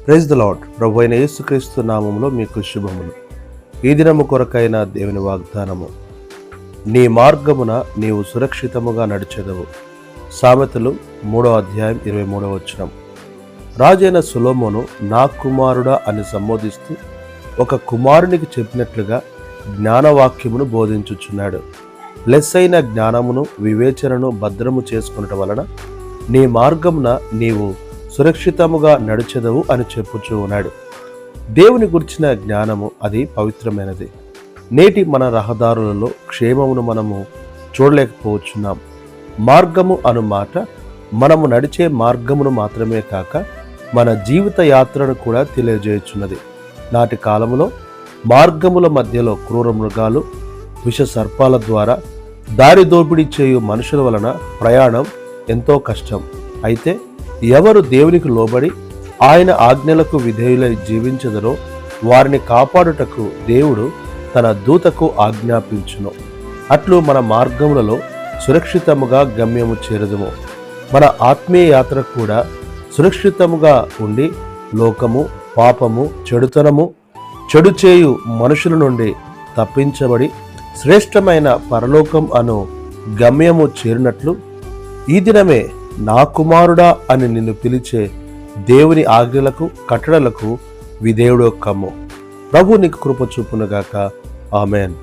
Praise the lord. ప్రభు అయిన యేసుక్రీస్తు నామములో మీకు శుభములు. ఈ దినము కొరకైన దేవుని వాగ్దానము, నీ మార్గమున నీవు సురక్షితముగా నడిచెదవు. సామెతలు 3:23. రాజైన సొలొమోను నా కుమారుడా అని సంబోధిస్తూ ఒక కుమారునికి చెప్పినట్లుగా జ్ఞానవాక్యమును బోధించుచున్నాడు. లెస్సైన జ్ఞానమును వివేచనను భద్రము చేసుకునటం వలన నీ మార్గమున నీవు సురక్షితముగా నడిచెదవు అని చెప్పుచూ ఉన్నాడు. దేవుని గురించిన జ్ఞానము అది పవిత్రమైనది. నేటి మన రహదారులలో క్షేమమును మనము చూడలేకపోవచ్చున్నాం. మార్గము అను మాట మనము నడిచే మార్గమును మాత్రమే కాక మన జీవిత యాత్రను కూడా తెలియజేయుచున్నది. నాటి కాలములో మార్గముల మధ్యలో క్రూర మృగాలు, విష సర్పాల ద్వారా దారి దోపిడీ చేయు మనుషుల వలన ప్రయాణం ఎంతో కష్టం. అయితే ఎవరు దేవునికి లోబడి ఆయన ఆజ్ఞలకు విధేయులై జీవించదరో వారిని కాపాడుటకు దేవుడు తన దూతకు ఆజ్ఞాపించును. అట్లు మన మార్గములలో సురక్షితముగా గమ్యము చేరదుము. మన ఆత్మీయ యాత్ర కూడా సురక్షితముగా ఉండి లోకము, పాపము, చెడుతనము, చెడు చేయు మనుషుల నుండి తప్పించబడి శ్రేష్టమైన పరలోకం అను గమ్యము చేరినట్లు ఈ దినమే నా కుమారుడా అని నిన్ను పిలిచే దేవుని ఆజ్ఞలకు, కట్టడలకు విధేయుడు కమ్ము. ప్రభు నీకు కృప చూపునుగాక. ఆమెన్.